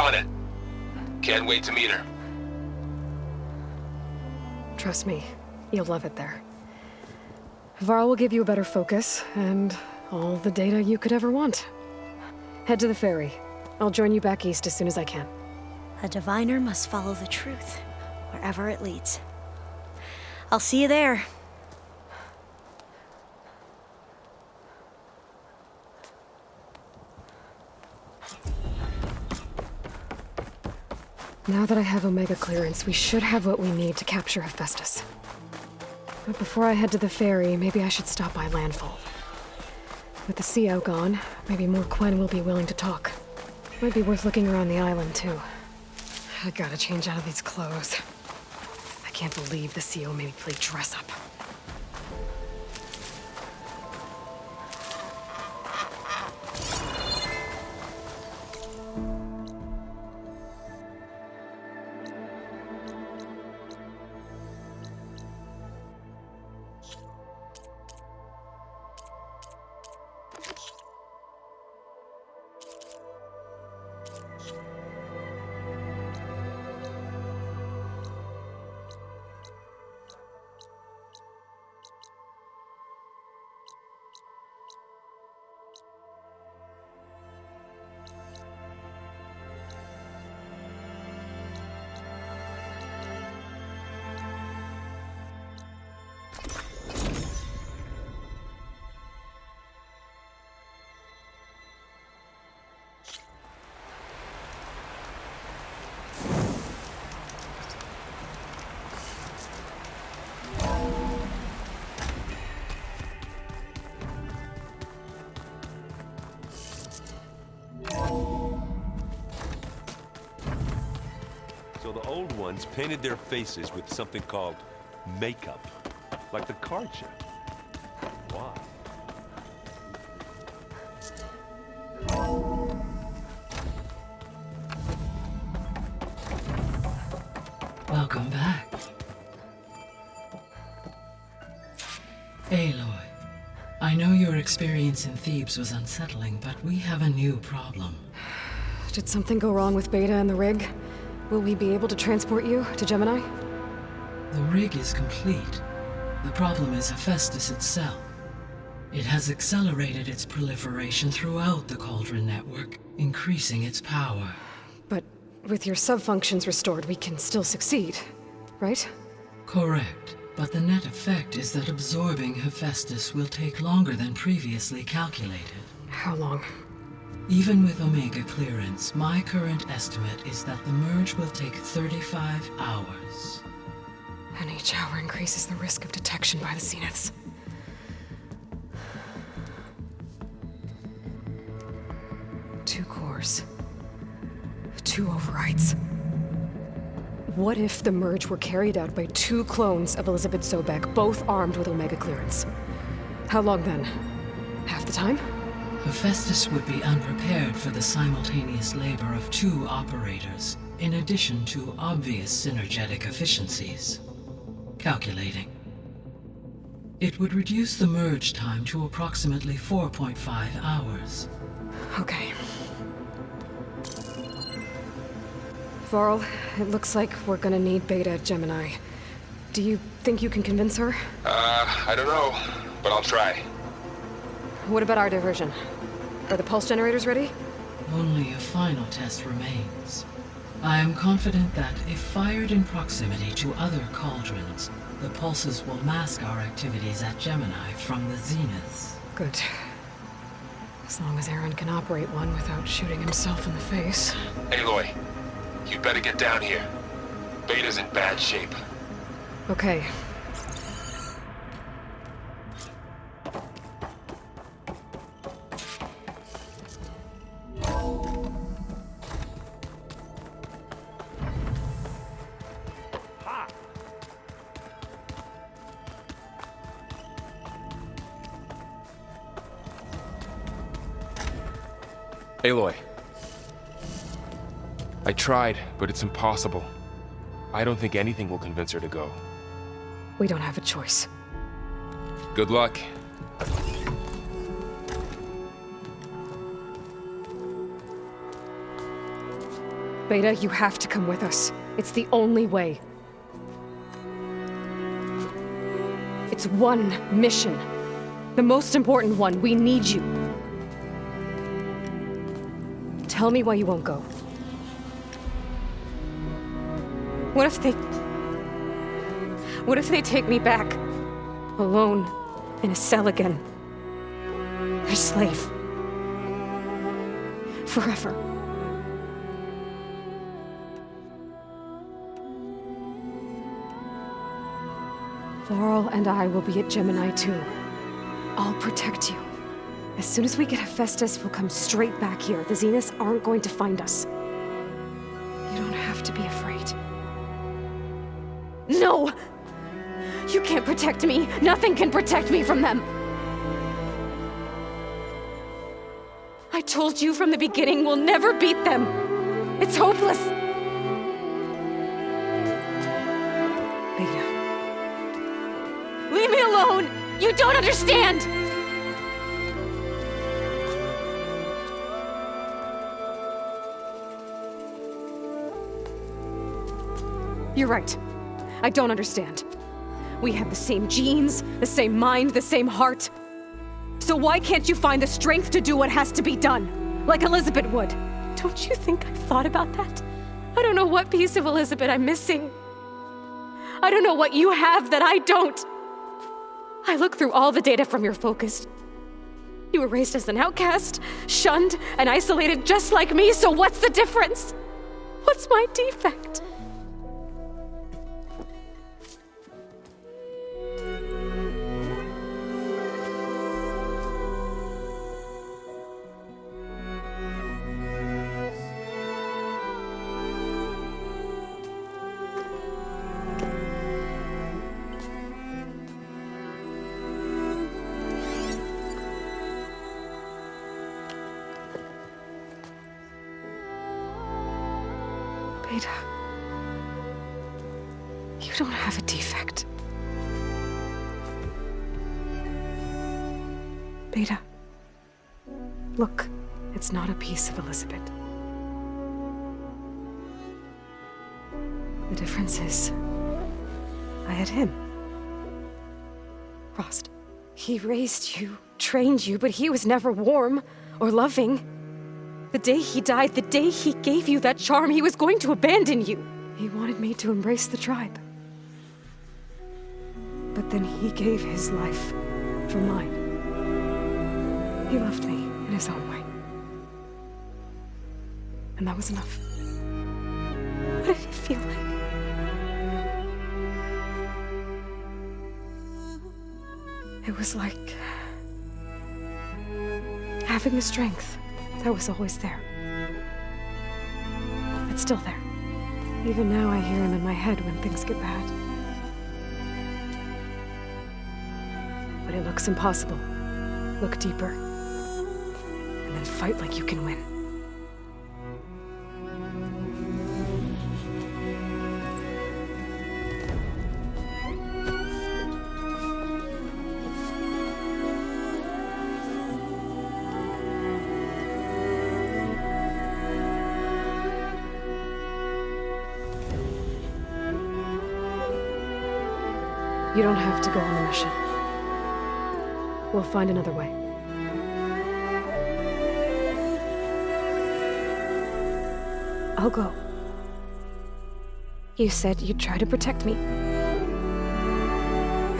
on it. Can't wait to meet her. Trust me, you'll love it there. Varl will give you a better focus, and all the data you could ever want. Head to the ferry. I'll join you back east as soon as I can. A diviner must follow the truth, wherever it leads. I'll see you there. Now that I have Omega clearance, we should have what we need to capture Hephaestus. But before I head to the ferry, maybe I should stop by Landfall. With the CO gone, maybe more Quen will be willing to talk. Might be worth looking around the island, too. I gotta change out of these clothes. I can't believe the CO made me play dress up. So the old ones painted their faces with something called makeup, like the card show. Why? Welcome back. Aloy, I know your experience in Thebes was unsettling, but we have a new problem. Did something go wrong with Beta and the rig? Will we be able to transport you to Gemini? The rig is complete. The problem is Hephaestus itself. It has accelerated its proliferation throughout the Cauldron network, increasing its power. But with your sub-functions restored, we can still succeed, right? Correct, but the net effect is that absorbing Hephaestus will take longer than previously calculated. How long? Even with Omega clearance, my current estimate is that the merge will take 35 hours. And each hour increases the risk of detection by the Zeniths. Two cores. Two overrides. What if the merge were carried out by two clones of Elizabeth Sobek, both armed with Omega clearance? How long then? Half the time? Hephaestus would be unprepared for the simultaneous labor of two operators, in addition to obvious synergetic efficiencies. Calculating. It would reduce the merge time to approximately 4.5 hours. Okay. Varl, it looks like we're gonna need Beta at Gemini. Do you think you can convince her? I don't know, but I'll try. What about our diversion? Are the pulse generators ready? Only a final test remains. I am confident that if fired in proximity to other cauldrons, the pulses will mask our activities at Gemini from the Zeniths. Good. As long as Aaron can operate one without shooting himself in the face. Aloy, you better get down here. Beta's in bad shape. Okay. Aloy. I tried, but it's impossible. I don't think anything will convince her to go. We don't have a choice. Good luck. Beta, you have to come with us. It's the only way. It's one mission. The most important one. We need you. Tell me why you won't go. What if they take me back? Alone, in a cell again. A slave. Forever. Laurel and I will be at Gemini too. I'll protect you. As soon as we get Hephaestus, we'll come straight back here. The Zeniths aren't going to find us. You don't have to be afraid. No! You can't protect me. Nothing can protect me from them. I told you from the beginning we'll never beat them. It's hopeless. Beta. Leave me alone! You don't understand! You're right. I don't understand. We have the same genes, the same mind, the same heart. So why can't you find the strength to do what has to be done? Like Elizabeth would. Don't you think I've thought about that? I don't know what piece of Elizabeth I'm missing. I don't know what you have that I don't. I look through all the data from your focus. You were raised as an outcast, shunned, and isolated just like me, so what's the difference? What's my defect? Beta, you don't have a defect. Beta, look, it's not a piece of Elizabeth. The difference is, I had him. Frost. He raised you, trained you, but he was never warm or loving. The day he died, the day he gave you that charm, he was going to abandon you. He wanted me to embrace the tribe. But then he gave his life for mine. He loved me in his own way. And that was enough. What did it feel like? It was like having the strength that was always there. It's still there. Even now I hear him in my head when things get bad. But it looks impossible. Look deeper. And then fight like you can win. You don't have to go on the mission. We'll find another way. I'll go. You said you'd try to protect me.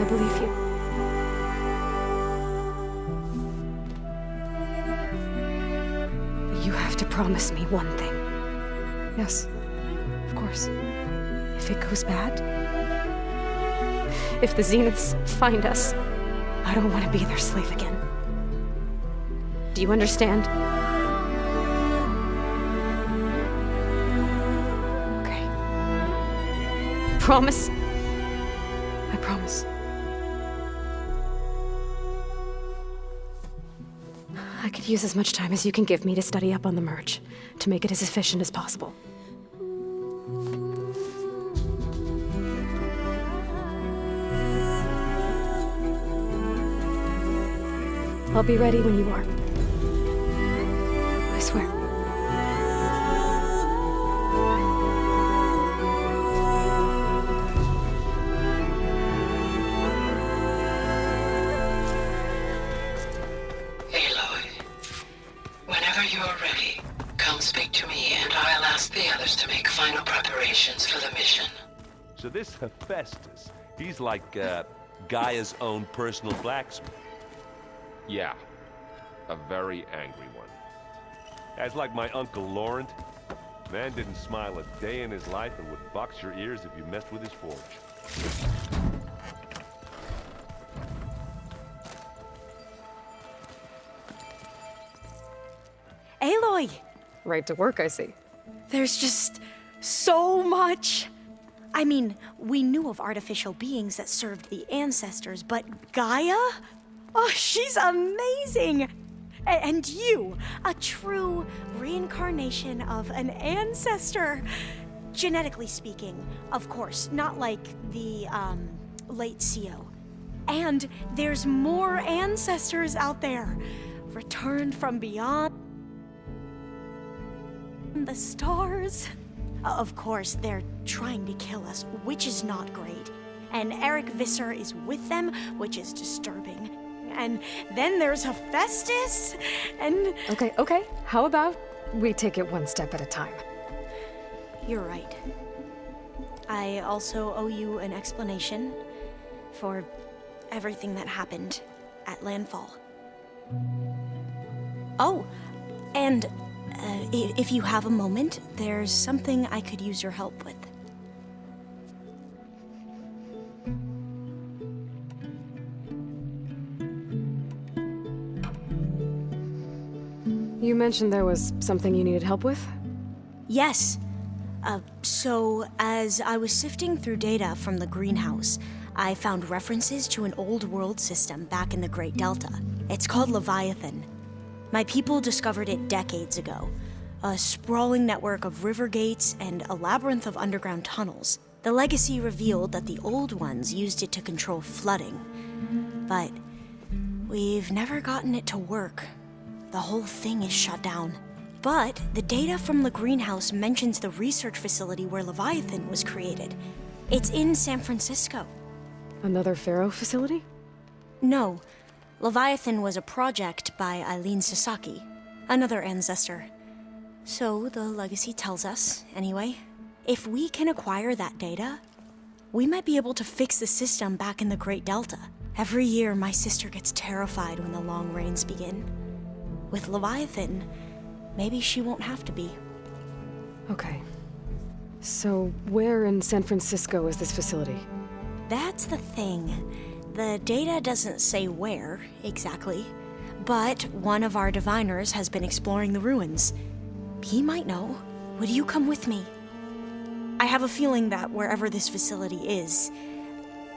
I believe you. But you have to promise me one thing. Yes, of course. If it goes bad, if the Zeniths find us, I don't want to be their slave again. Do you understand? Okay. Promise? I promise. I could use as much time as you can give me to study up on the merge, to make it as efficient as possible. I'll be ready when you are. I swear. gathers to make final preparations for the mission. So this Hephaestus, he's like Gaia's own personal blacksmith. Yeah. A very angry one. As like my Uncle Laurent. Man didn't smile a day in his life and would box your ears if you messed with his forge. Aloy! Right to work, I see. There's just so much. I mean, we knew of artificial beings that served the ancestors, but Gaia? Oh, she's amazing! And you, a true reincarnation of an ancestor. Genetically speaking, of course, not like the, late CO. And there's more ancestors out there, returned from beyond the stars. Of course, they're trying to kill us, which is not great. And Eric Visser is with them, which is disturbing. And then there's Hephaestus, and... Okay. How about we take it one step at a time? You're right. I also owe you an explanation for everything that happened at Landfall. Oh, and if you have a moment, there's something I could use your help with. You mentioned there was something you needed help with? Yes. So, as I was sifting through data from the greenhouse, I found references to an old world system back in the Great Delta. It's called Leviathan. My people discovered it decades ago. A sprawling network of river gates and a labyrinth of underground tunnels. The legacy revealed that the old ones used it to control flooding. But we've never gotten it to work. The whole thing is shut down. But the data from the greenhouse mentions the research facility where Leviathan was created. It's in San Francisco. Another Pharaoh facility? No. Leviathan was a project by Eileen Sasaki, another ancestor. So the legacy tells us, anyway, if we can acquire that data, we might be able to fix the system back in the Great Delta. Every year, my sister gets terrified when the long rains begin. With Leviathan, maybe she won't have to be. Okay. So, where in San Francisco is this facility? That's the thing. The data doesn't say where, exactly. But one of our diviners has been exploring the ruins. He might know. Would you come with me? I have a feeling that wherever this facility is,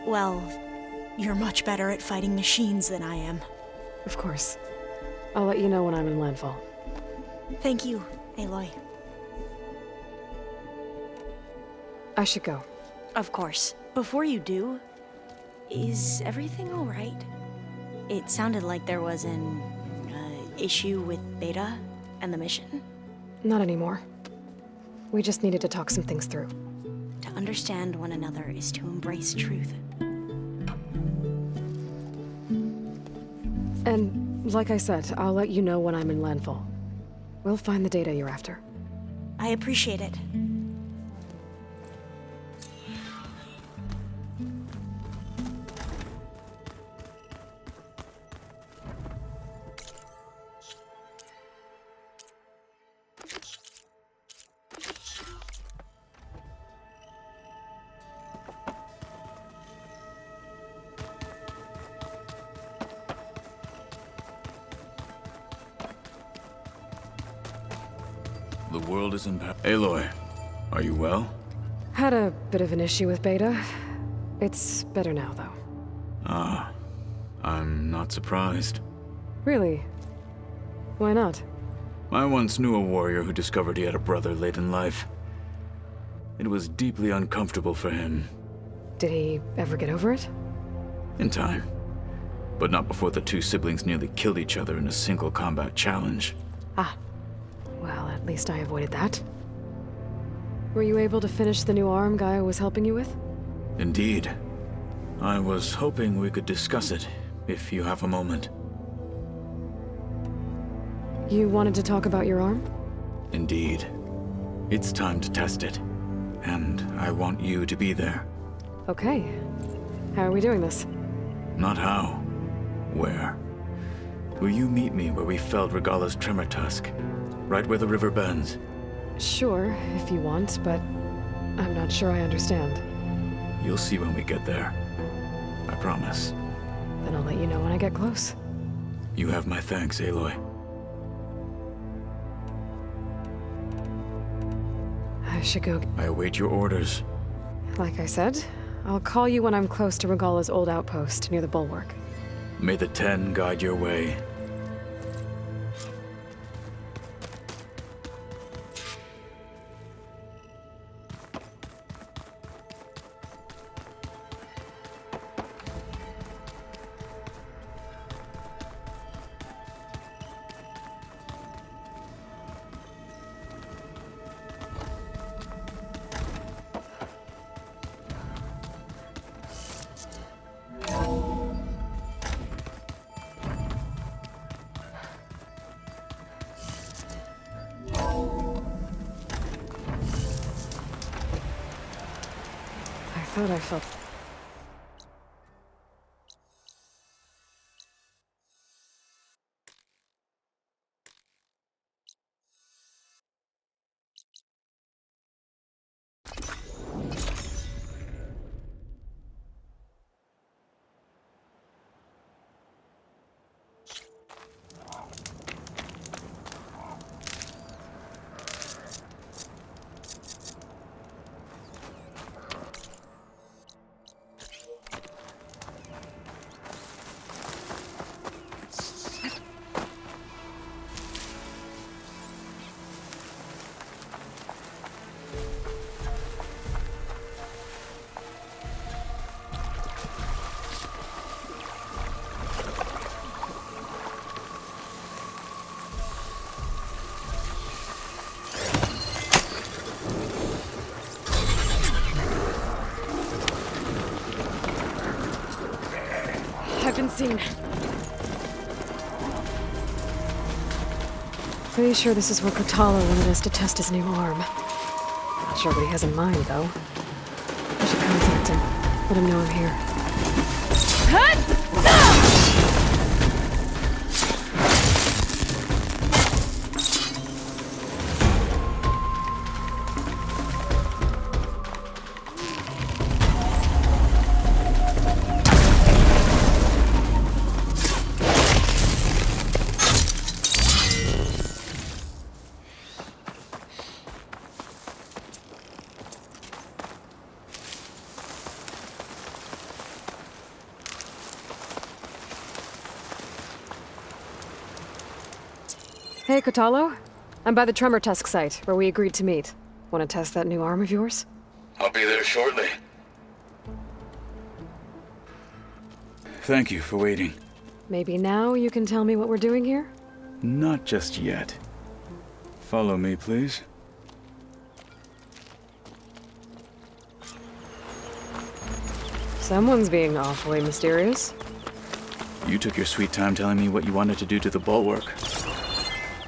well, you're much better at fighting machines than I am. Of course. I'll let you know when I'm in landfall. Thank you, Aloy. I should go. Of course. Before you do, is everything all right? It sounded like there was an issue with Beta and the mission. Not anymore. We just needed to talk some things through. To understand one another is to embrace truth. And like I said, I'll let you know when I'm in landfall. We'll find the data you're after. I appreciate it. The world is in Aloy, are you well? Had a bit of an issue with Beta. It's better now, though. Ah, I'm not surprised. Really? Why not? I once knew a warrior who discovered he had a brother late in life. It was deeply uncomfortable for him. Did he ever get over it? In time. But not before the two siblings nearly killed each other in a single combat challenge. Ah. Well, at least I avoided that. Were you able to finish the new arm Gaia was helping you with? Indeed. I was hoping we could discuss it, if you have a moment. You wanted to talk about your arm? Indeed. It's time to test it. And I want you to be there. Okay. How are we doing this? Not how. Where? Will you meet me where we felled Regala's tremor tusk? Right where the river bends? Sure, if you want, but I'm not sure I understand. You'll see when we get there. I promise. Then I'll let you know when I get close. You have my thanks, Aloy. I should go. I await your orders. Like I said, I'll call you when I'm close to Regala's old outpost near the bulwark. May the 10 guide your way. I thought I felt... I've been seen. Pretty sure this is where Kotalo wanted us to test his new arm. Not sure what he has in mind, though. I should contact him. Let him know I'm here. Hey, Kotalo. I'm by the Tremor Tusk site, where we agreed to meet. Want to test that new arm of yours? I'll be there shortly. Thank you for waiting. Maybe now you can tell me what we're doing here? Not just yet. Follow me, please. Someone's being awfully mysterious. You took your sweet time telling me what you wanted to do to the bulwark.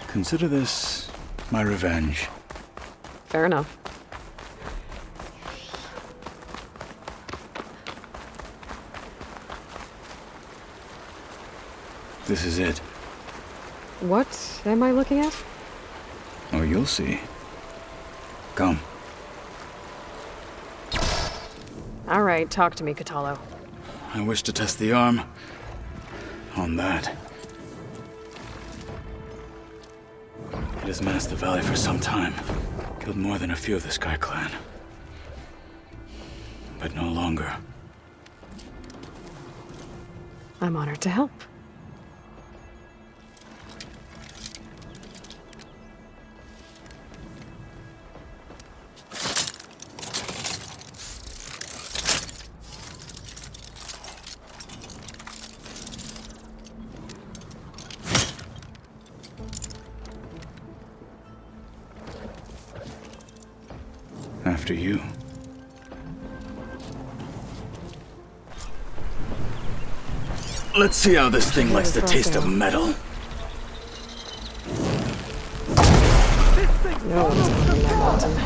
Consider this my revenge. Fair enough. This is it. What am I looking at? Oh, you'll see. Come. All right, talk to me, Kotalo. I wish to test the arm on that. It has menaced the valley for some time. Killed more than a few of the Sky Clan. But no longer. I'm honored to help. After you. Let's see how this thing likes the taste of metal. No one's climbing that mountain.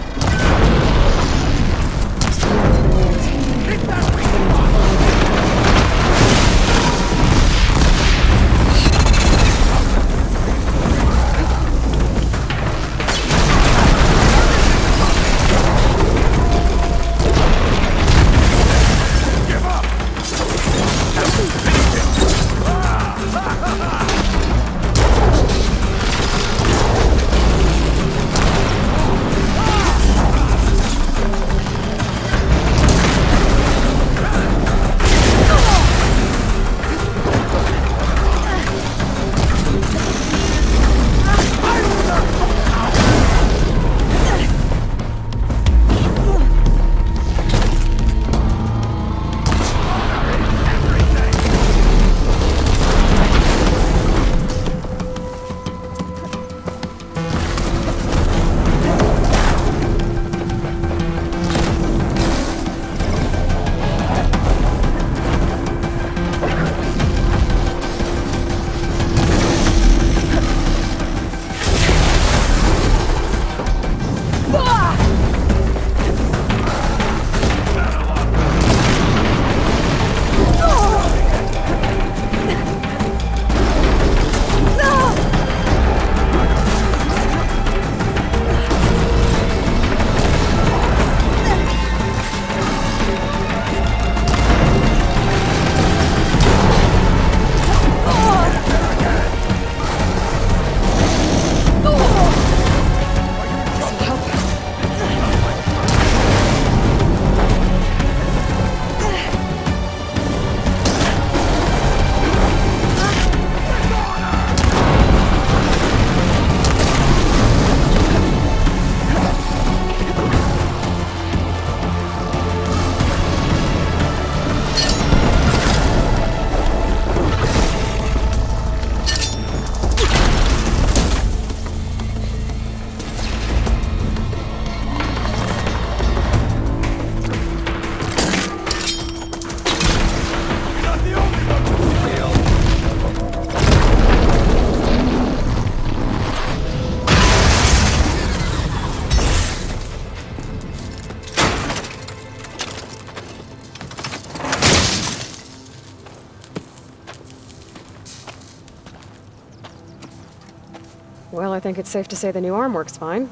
Well, I think it's safe to say the new arm works fine.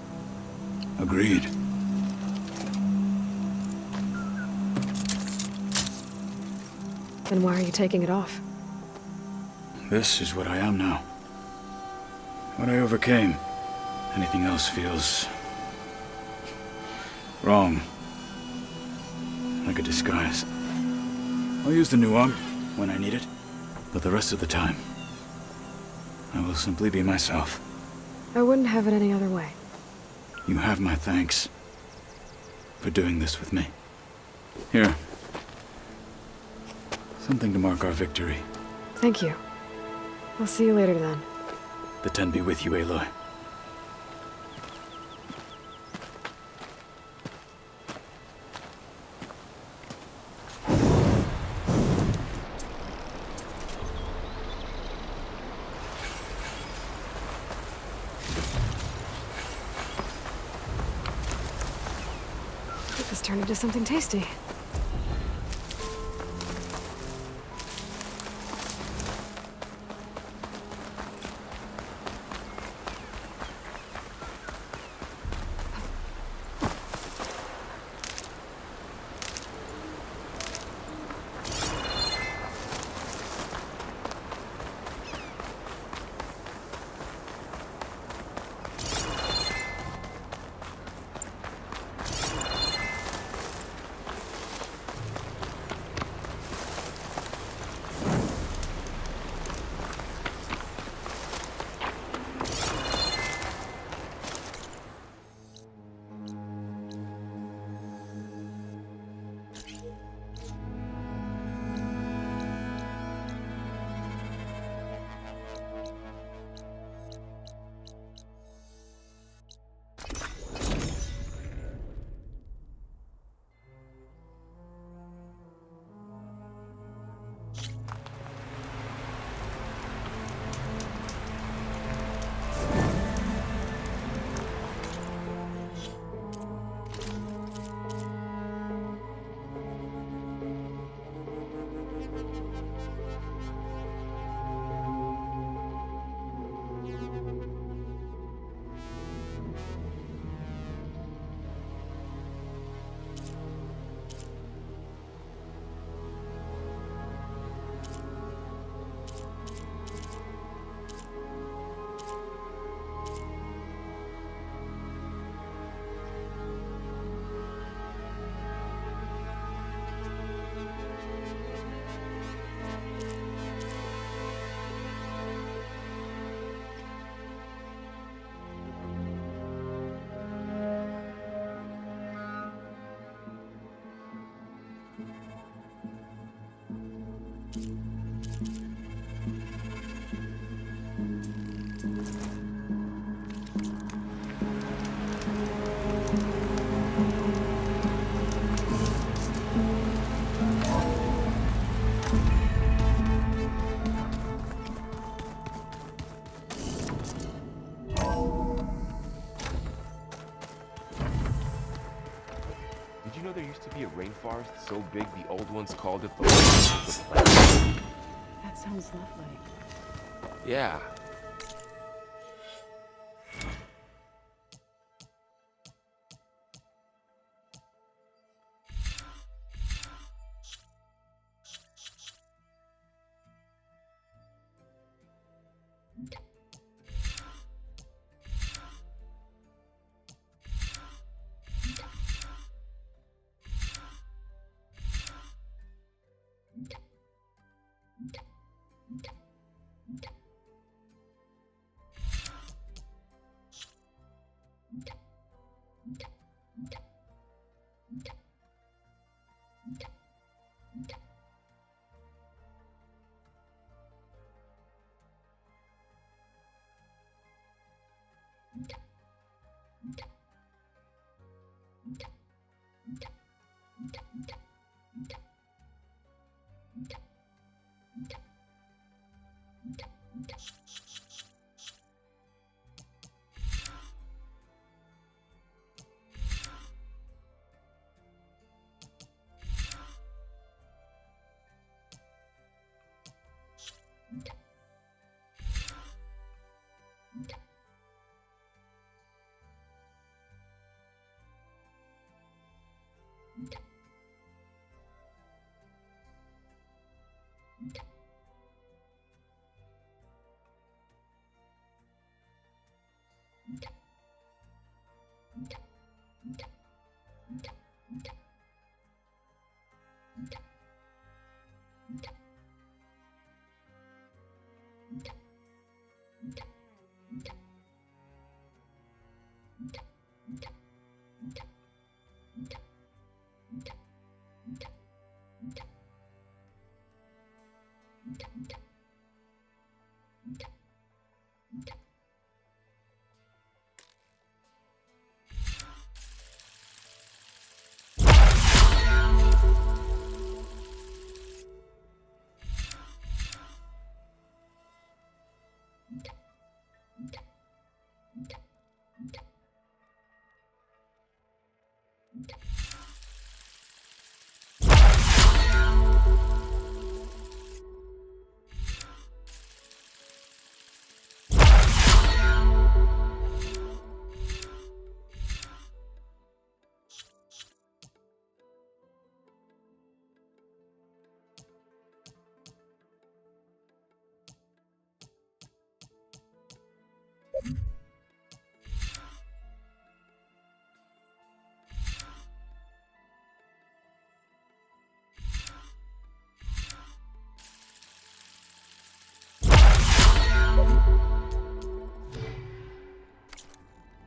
Agreed. Then why are you taking it off? This is what I am now. What I overcame. Anything else feels... wrong. Like a disguise. I'll use the new arm when I need it, but the rest of the time, I will simply be myself. I wouldn't have it any other way. You have my thanks for doing this with me. Here. Something to mark our victory. Thank you. I'll see you later then. The Ten be with you, Aloy. Get this turned into something tasty. Did you know there used to be a rainforest so big the old ones called it the Oasis of the Planet? That sounds lovely. Yeah.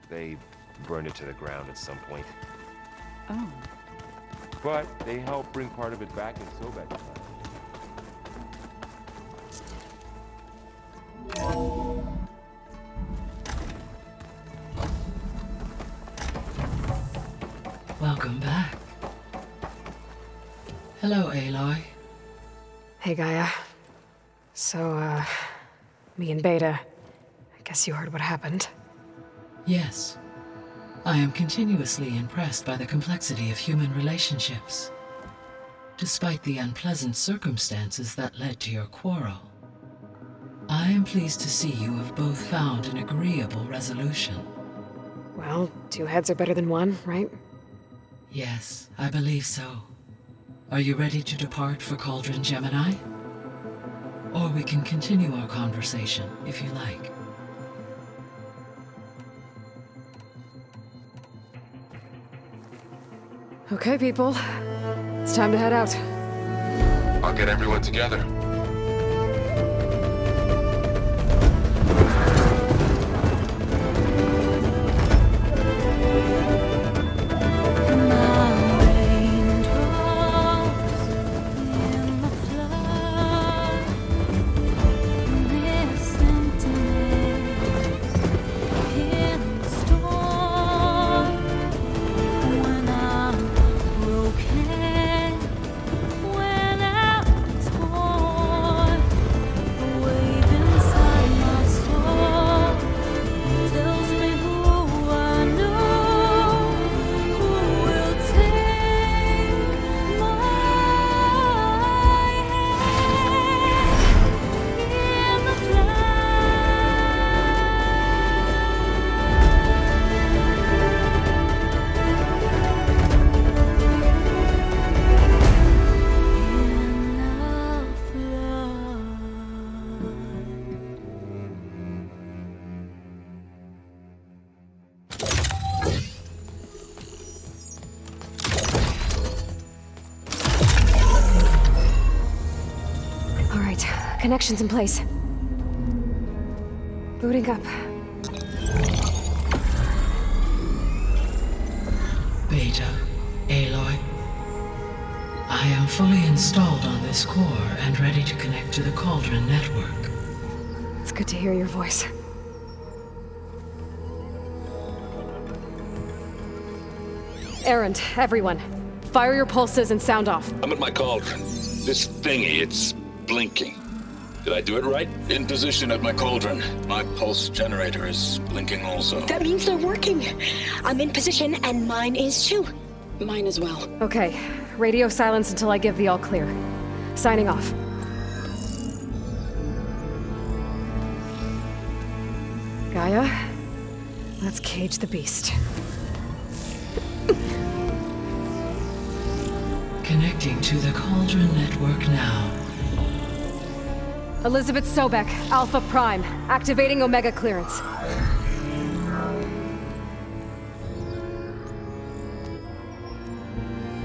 They burned it to the ground at some point. Oh. But they helped bring part of it back in Sobek time. Welcome back. Hello, Aloy. Hey, Gaia. So, me and Beta. I guess you heard what happened. Yes. I am continuously impressed by the complexity of human relationships. Despite the unpleasant circumstances that led to your quarrel, I am pleased to see you have both found an agreeable resolution. Well, 2 heads are better than 1, right? Yes, I believe so. Are you ready to depart for Cauldron Gemini? Or we can continue our conversation, if you like. Okay, people. It's time to head out. I'll get everyone together. Connections in place. Booting up. Beta, Aloy. I am fully installed on this core and ready to connect to the Cauldron network. It's good to hear your voice. Errand, everyone. Fire your pulses and sound off. I'm at my cauldron. This thingy, it's blinking. Did I do it right? In position at my cauldron. My pulse generator is blinking also. That means they're working. I'm in position, and mine is too. Mine as well. Okay. Radio silence until I give the all clear. Signing off. Gaia, let's cage the beast. Connecting to the Cauldron network now. Elizabeth Sobek, Alpha Prime, activating Omega clearance.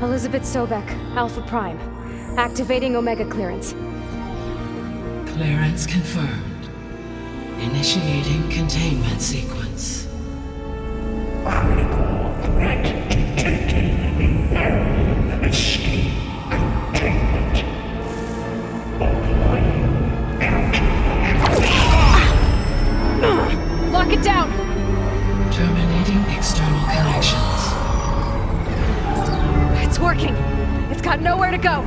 Elizabeth Sobek, Alpha Prime, activating Omega clearance. Clearance confirmed. Initiating containment sequence. Critical threat detected. Imperative escape containment. Applying countermeasures. Lock it down! Terminating external connections. It's working. It's got nowhere to go.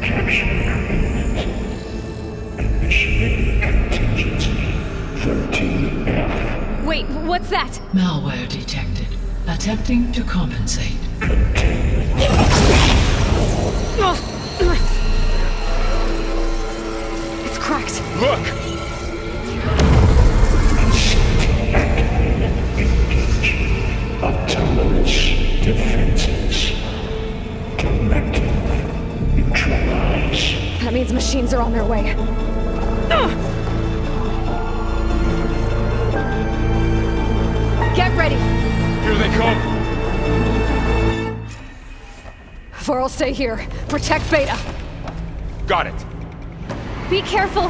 Capture commitment. Initiating contingency 13F. Wait, what's that? Malware detected. Attempting to compensate. It's cracked. Look! Autonomous defenses. Directive neutralize. That means machines are on their way. Get ready! Here they come! Vor'll stay here. Protect Beta. Got it! Be careful!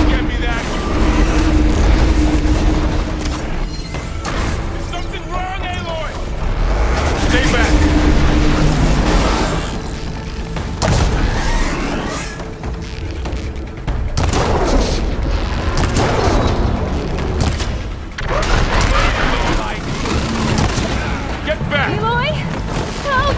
Get me that! Is something wrong, Aloy? Stay back! Get back! Aloy! Help!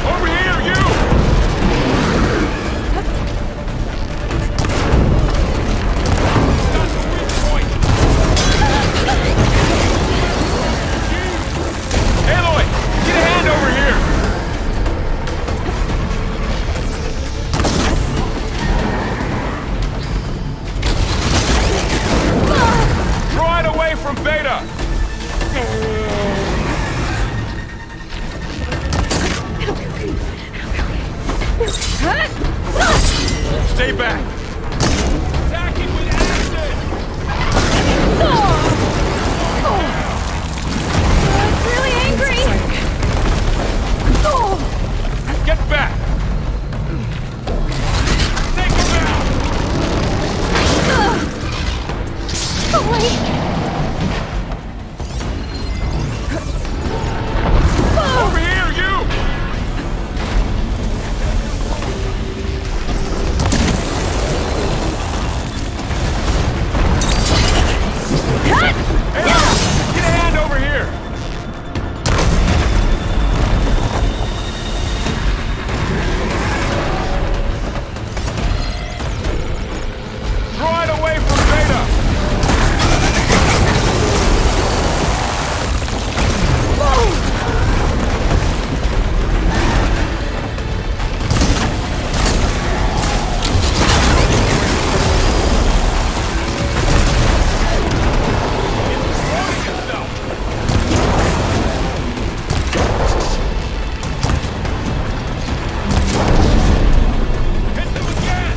Over here, you! That's a weak point! Aloy! Get a hand over here! Draw it away from Beta! Stay back! Attacking with acid! It's really angry! Get back! Take him out! Over here, you! Hey, get a hand over here! Draw it away from Beta! Exploding itself! Hit them again!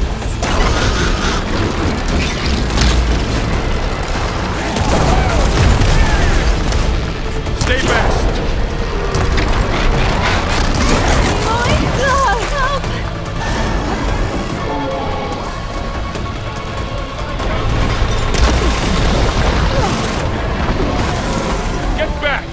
Stay back! Get back!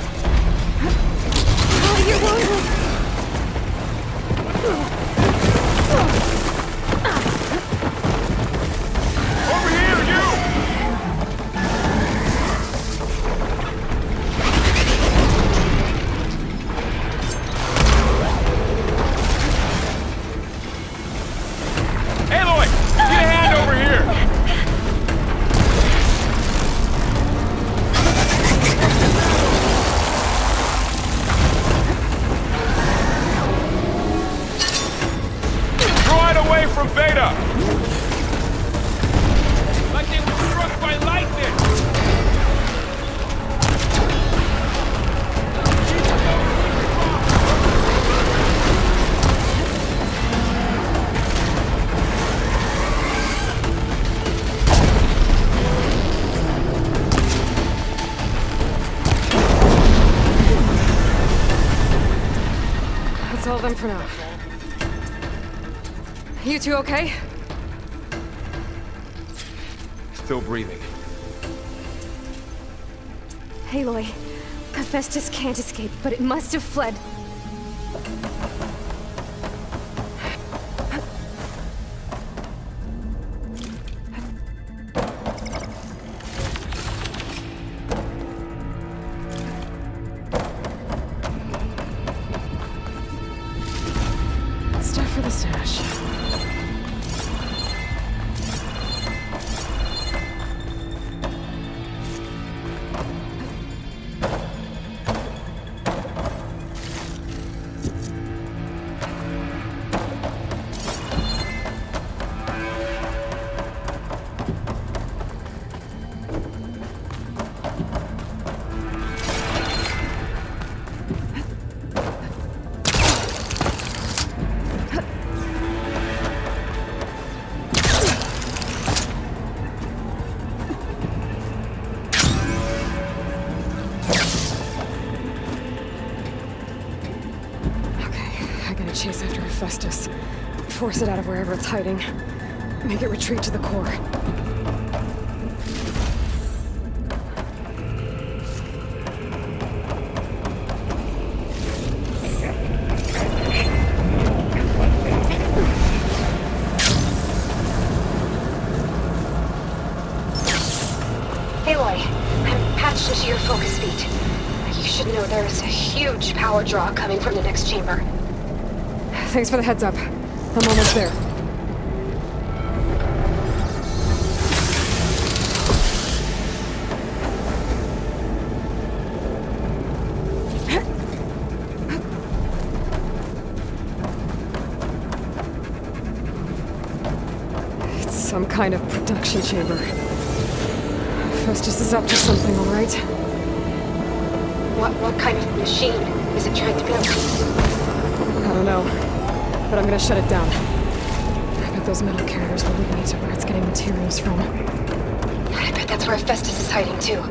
Over here, you! Aloy! Get a hand over here! from Beta! Like they were struck by lightning! That's all of them for now. You two okay? Still breathing. Aloy, Hephaestus can't escape, but it must have fled. Stuff for the stash. Chase after Hephaestus. Force it out of wherever it's hiding. Make it retreat to the core. Aloy, I'm patched into your focus feed. You should know there's a huge power draw coming from the next chamber. Thanks for the heads up. I'm almost there. It's some kind of production chamber. Festus is up to something, all right? What kind of machine is it trying to build? I don't know. But I'm gonna shut it down. I bet those metal carriers will lead me to where it's getting materials from. I bet that's where Hephaestus is hiding too.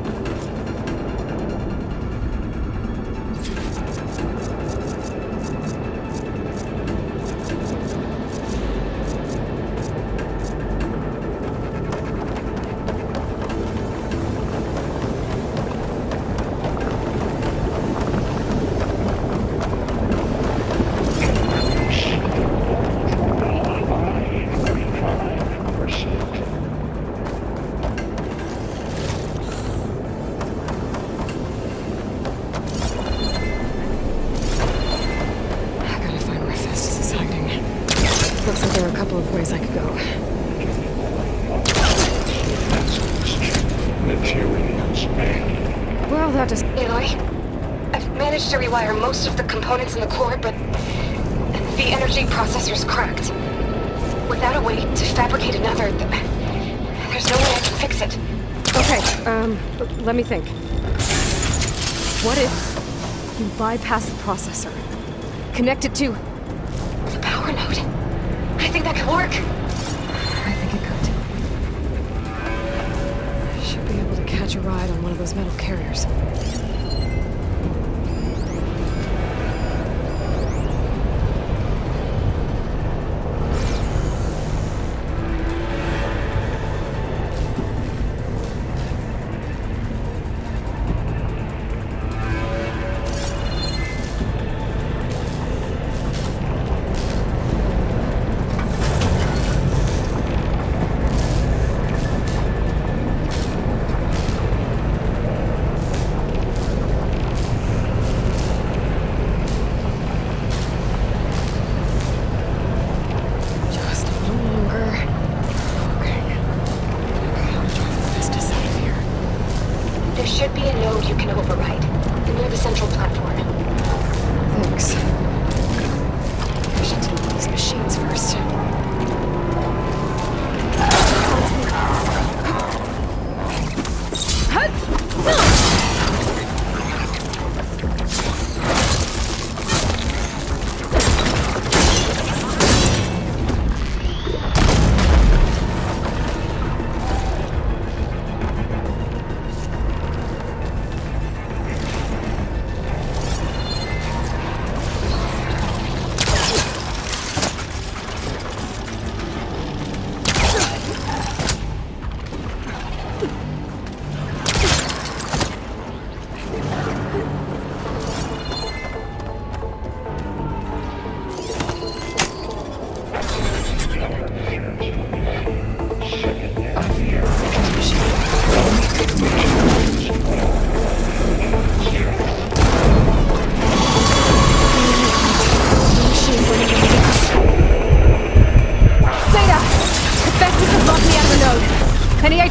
Looks like there are a couple of ways I could go. Well, that just... Aloy, I've managed to rewire most of the components in the core, but the energy processor's cracked. Without a way to fabricate another, there's no way I can fix it. Okay, let me think. What if you bypass the processor? Connect it to... the power node. I think that could work. I think it could. I should be able to catch a ride on one of those metal carriers.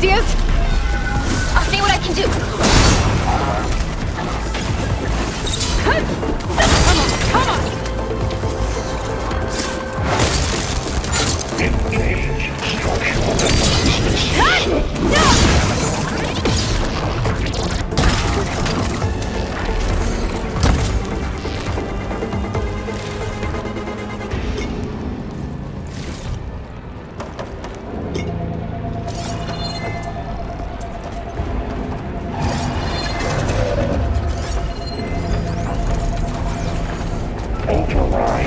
ideas? I'll see what I can do. Come on! Engage structural defenses. Override.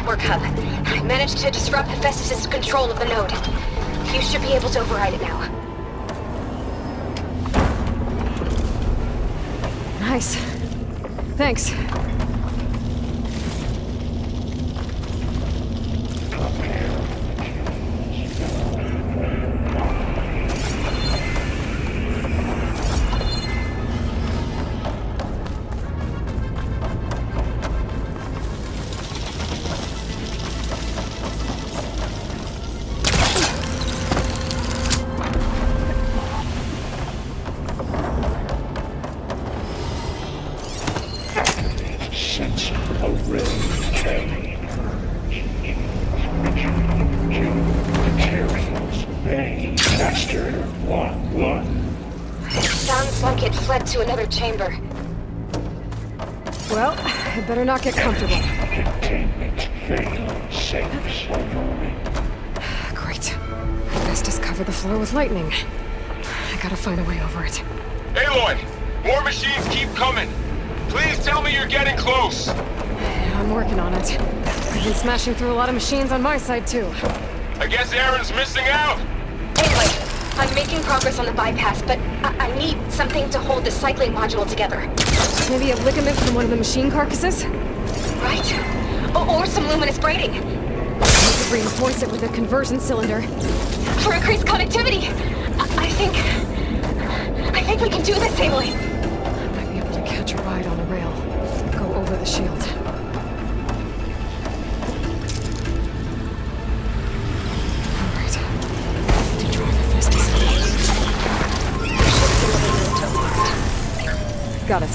network hub. I managed to disrupt Hephaestus' control of the node. You should be able to override it now. Nice. Thanks. Sounds like it fled to another chamber. Well, I better not get comfortable. Great. Hephaestus covered the floor with lightning. I gotta find a way over it. Aloy! More machines keep coming! Please tell me you're getting close! I'm working on it. I've been smashing through a lot of machines on my side, too. I guess Aaron's missing out! Anyway, I'm making progress on the bypass, but I need something to hold the cycling module together. Maybe a ligament from one of the machine carcasses? Right. Or some luminous braiding. I could reinforce it with a conversion cylinder. For increased connectivity. I think we can do this, Aloy. I might be able to catch Got it.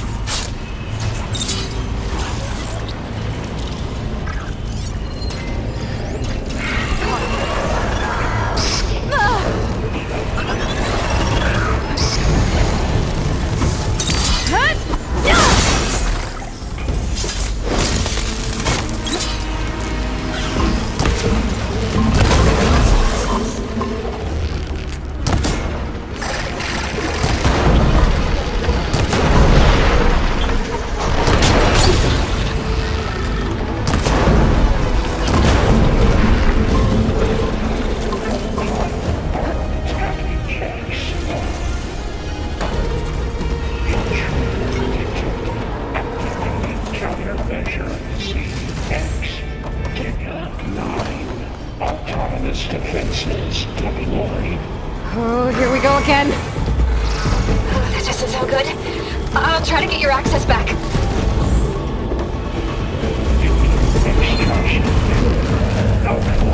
Autonomous defenses deployed. Oh, here we go again. Oh, that doesn't sound good. I'll try to get your access back. Extraction. Alpha.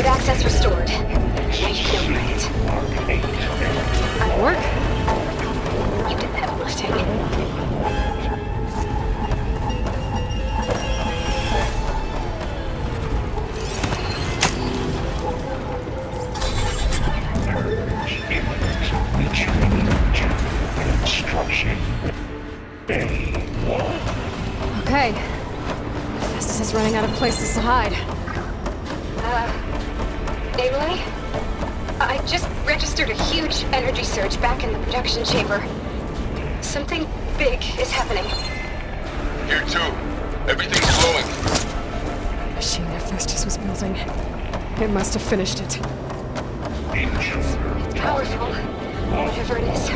Access restored. Now you can open it. That work? You did the heavy lifting. Construction. Okay. Festus is running out of places to hide. Eiloi? I just registered a huge energy surge back in the production chamber. Something big is happening. Here too. Everything's flowing. The machine that Festus was building. It must have finished it. It's powerful. Whatever it is.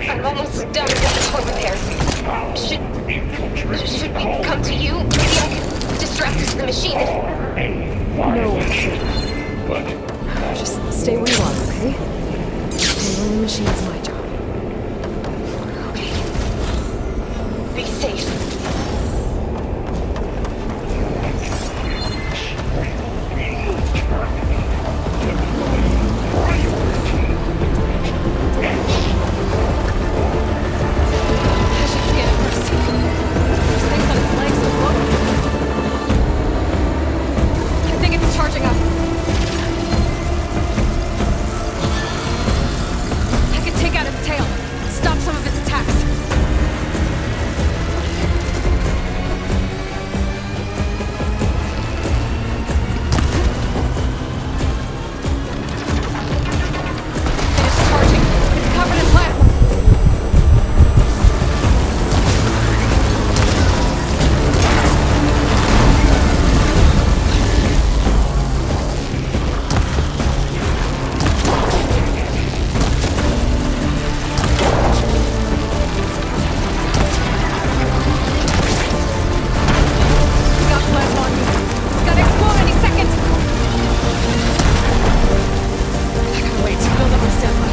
I'm almost done with the toy repairs. Should we come to you? Maybe I could distract us to the machine. No. Just stay where you are, okay? Handling the machine's my job. Okay. Be safe. charging up. I could take out its tail, stop some of its attacks. It is charging. It's covered in plasma. We got plasma on you. It's gonna explode any second. I gotta wait. Build up my stamina.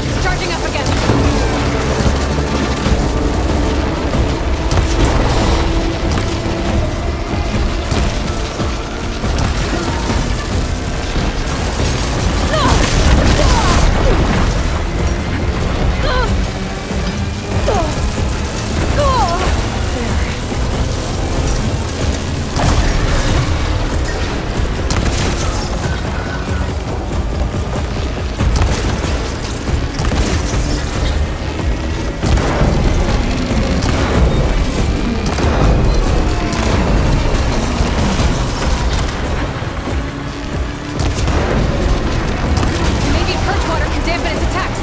It's charging up again. Maybe purge water can dampen its attacks.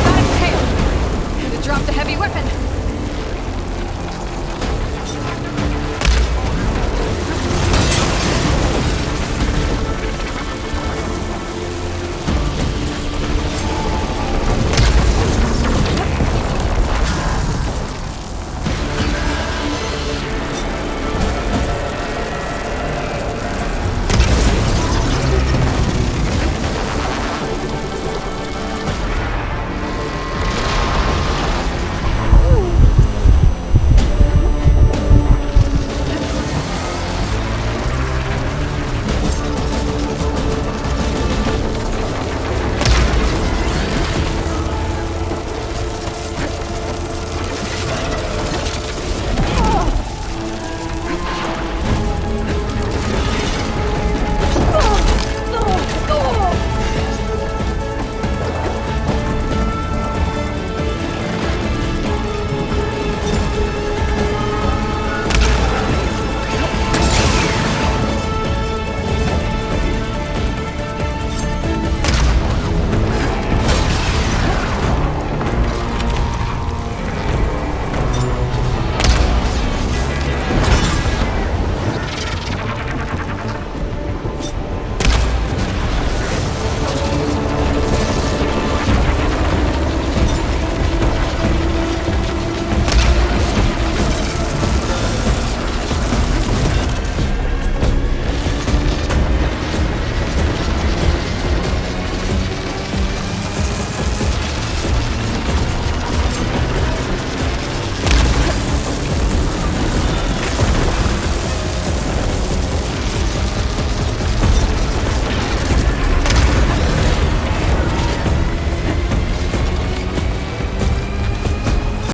Got its tail. And it dropped a heavy weapon.